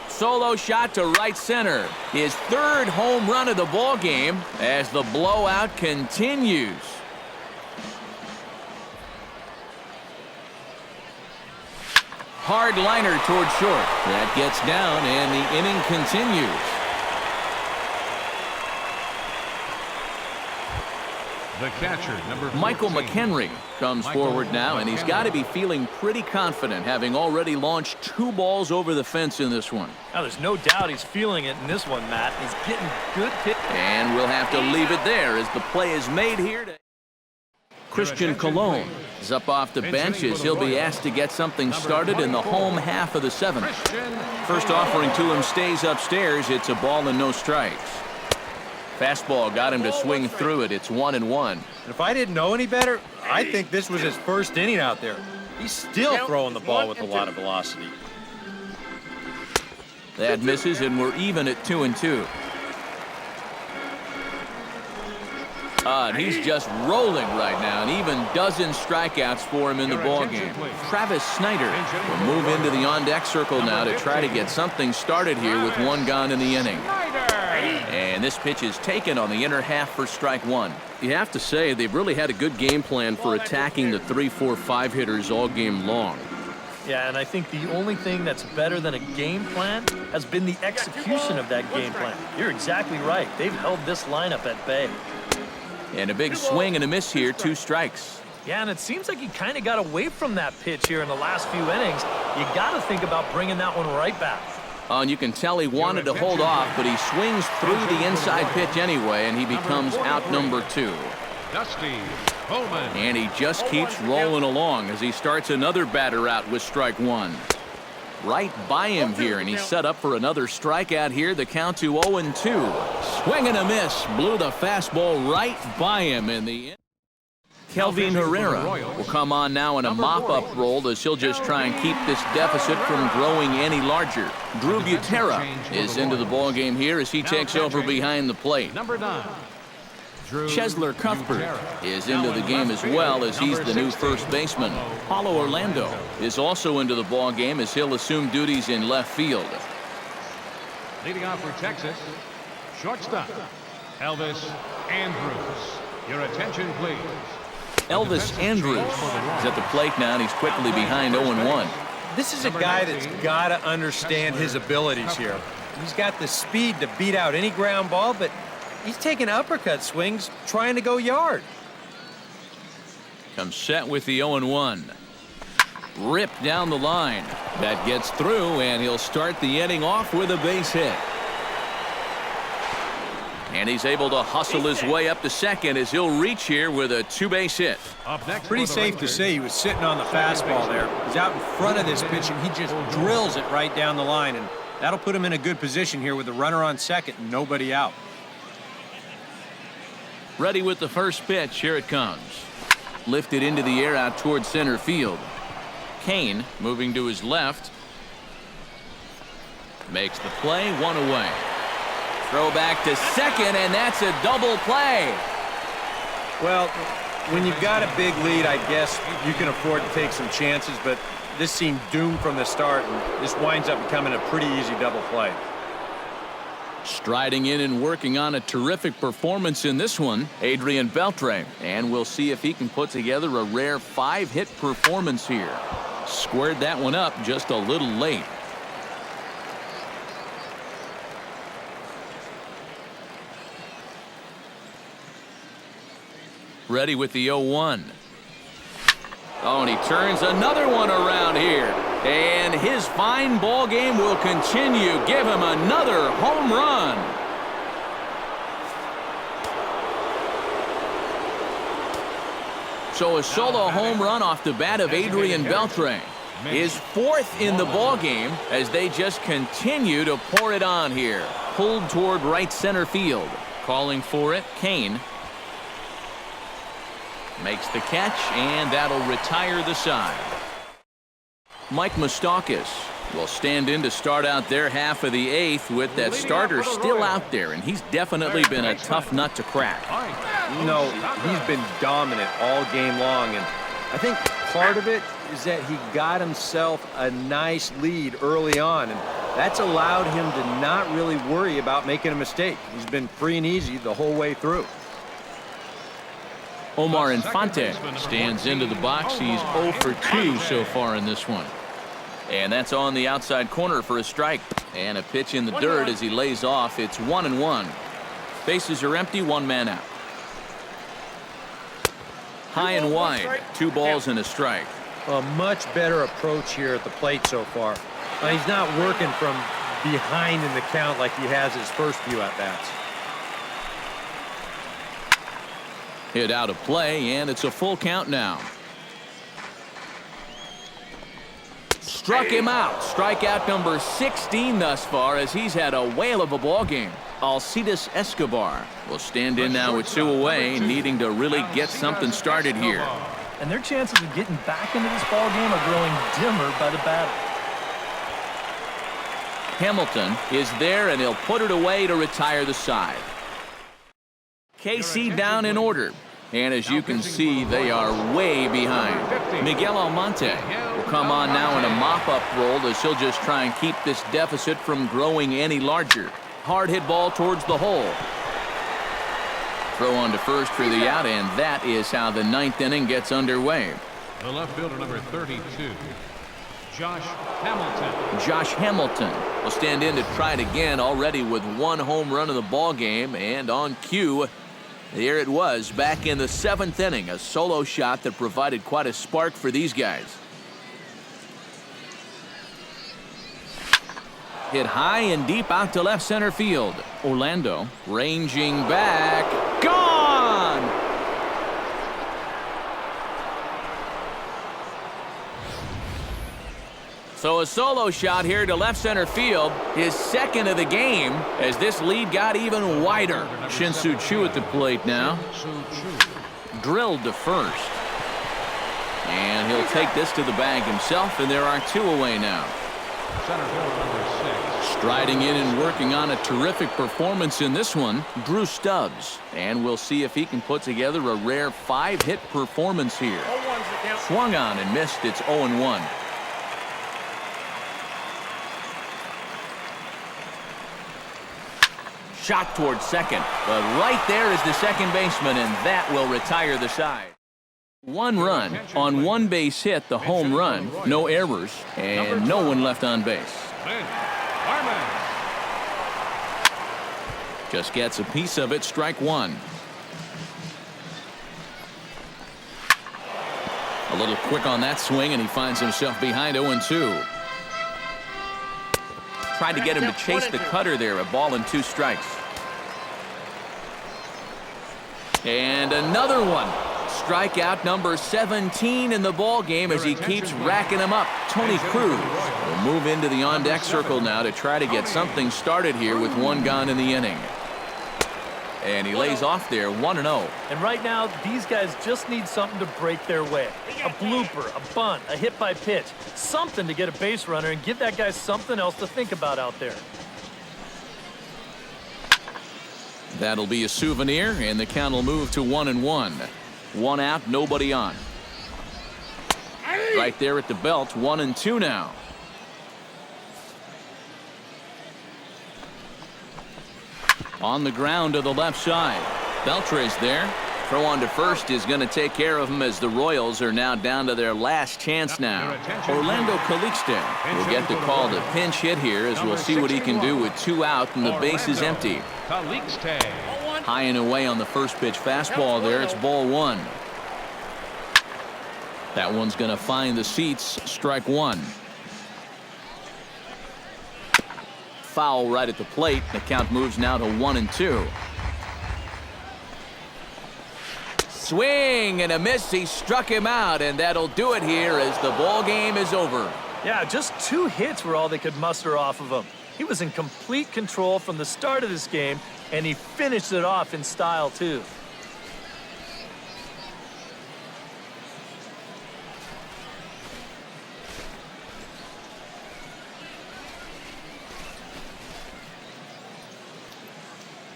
Solo shot to right center. His third home run of the ball game as the blowout continues. Hard liner toward short. That gets down, and the inning continues. The catcher, number 14. Michael McHenry comes forward now, and he's got to be feeling pretty confident, having already launched 2 balls over the fence in this one. Now, there's no doubt he's feeling it in this one, Matt. He's getting good pitch. And we'll have to leave it there as the play is made here. Christian Colon is up off the bench as he'll be asked to get something started in the home half of the 7th. First offering to him stays upstairs. It's a ball and no strikes. Fastball got him to swing through it. It's 1-1. And if I didn't know any better, I think this was his first inning out there. He's still throwing the ball with a lot of velocity. That misses, and we're even at 2-2. And he's just rolling right now, and even dozen strikeouts for him in the ballgame. Travis Snyder will move into the on-deck circle now to try to get something started here with 1 gone in the inning. And this pitch is taken on the inner half for strike 1. You have to say they've really had a good game plan for attacking the 3, 4, 5 hitters all game long. Yeah, and I think the only thing that's better than a game plan has been the execution of that game plan. You're exactly right. They've held this lineup at bay. And a big swing and a miss here, 2 strikes. Yeah, and it seems like he kind of got away from that pitch here in the last few innings. You got to think about bringing that one right back. And you can tell he wanted to hold off, but he swings through the inside pitch anyway, and he becomes out number 2. Dusty Bowman. And he just keeps rolling along as he starts another batter out with strike 1. Right by him here, and he's set up for another strikeout here. The count to 0-2. Swing and a miss. Blew the fastball right by him in the end. Kelvin Herrera will come on now in a mop-up role as he'll just try and keep this deficit from growing any larger. Drew Butera is into the ballgame here as he takes over behind the plate. Number 9. Chesler Cuthbert is into the game as well as he's the new first baseman. Paulo Orlando is also into the ballgame as he'll assume duties in left field. Leading off for Texas, shortstop, Elvis Andrus. Your attention, please. Elvis Andrus is at the plate now, and he's quickly behind 0-1. This is a guy that's got to understand his abilities here. He's got the speed to beat out any ground ball, but he's taking uppercut swings trying to go yard. Comes set with the 0-1. Ripped down the line. That gets through, and he'll start the inning off with a base hit. And he's able to hustle his way up to second as he'll reach here with a 2-base hit. Pretty safe to say he was sitting on the fastball there. He's out in front of this pitch, and he just drills it right down the line, and that'll put him in a good position here with the runner on second and nobody out. Ready with the first pitch. Here it comes. Lifted into the air out towards center field. Kane moving to his left. Makes the play, 1 away. Throw back to second, and that's a double play. Well, when you've got a big lead, I guess you can afford to take some chances, but this seemed doomed from the start, and this winds up becoming a pretty easy double play. Striding in and working on a terrific performance in this one, Adrian Beltre. And we'll see if he can put together a rare 5-hit performance here. Squared that one up just a little late. Ready with the 0-1. Oh, and he turns another one around here. And his fine ball game will continue. Give him another home run. So a solo home run off the bat of Adrian Beltre. His 4th in the ball game as they just continue to pour it on here. Pulled toward right center field. Calling for it, Kane. Makes the catch, and that'll retire the side. Mike Moustakas will stand in to start out their half of the 8th with that starter still out there, and he's definitely been a tough nut to crack. You know, he's been dominant all game long, and I think part of it is that he got himself a nice lead early on, and that's allowed him to not really worry about making a mistake. He's been free and easy the whole way through. Omar Infante stands into the box. He's 0 for 2 so far in this one. And that's on the outside corner for a strike. And a pitch in the dirt as he lays off. It's 1-1. Bases are empty, one man out. High and wide, 2 balls and a strike. A much better approach here at the plate so far. He's not working from behind in the count like he has his first few at-bats. Hit out of play, and it's a full count now. Struck him out. Strikeout number 16 thus far as he's had a whale of a ball game. Alcides Escobar will stand in now with 2 away, needing to really get something started here. And their chances of getting back into this ball game are growing dimmer by the batter. Hamilton is there, and he'll put it away to retire the side. KC down in order. And as you can see, they are way behind. Miguel Almonte will come on now in a mop-up role as he'll just try and keep this deficit from growing any larger. Hard hit ball towards the hole. Throw on to first for the out, and that is how the 9th inning gets underway. The left fielder, number 32, Josh Hamilton. Josh Hamilton will stand in to try it again, already with 1 home run in the ball game, and on cue, there it was back in the 7th inning, a solo shot that provided quite a spark for these guys. Hit high and deep out to left center field. Orlando ranging back. Gone! So a solo shot here to left center field, his 2nd of the game, as this lead got even wider. Shin-Soo Choo at the plate now. Drilled to first. And he'll take this to the bag himself, and there are 2 away now. Center fielder, number 6. Striding in and working on a terrific performance in this one, Drew Stubbs. And we'll see if he can put together a rare 5-hit performance here. Swung on and missed. It's 0-1. Shot towards second, but right there is the second baseman, and that will retire the side. 1 run on 1 base hit, the home run, no errors, and no one left on base. Just gets a piece of it, strike 1. A little quick on that swing, and he finds himself behind 0-2. Tried to get him to chase the cutter there, a ball and 2 strikes. And another one. Strikeout number 17 in the ball game as he keeps racking them up. Tony Cruz will move into the on-deck circle now to try to get something started here with 1 gone in the inning. And he lays off there, 1-0. And right now, these guys just need something to break their way. A blooper, a bunt, a hit by pitch. Something to get a base runner and give that guy something else to think about out there. That'll be a souvenir, and the count will move to 1-1. 1 out, nobody on. Right there at the belt, 1-2 now. On the ground to the left side. Beltre's there. Throw on to first is going to take care of him as the Royals are now down to their last chance now. Orlando Calixte will get the call to pinch hit here as we'll see what he can do with 2 out and the base is empty. High and away on the first pitch fastball there. It's ball 1. That one's going to find the seats. Strike 1. Foul right at the plate. The count moves now to 1-2. Swing and a miss. He struck him out, and that'll do it here as the ball game is over. Yeah, just 2 hits were all they could muster off of him. He was in complete control from the start of this game, and he finished it off in style, too.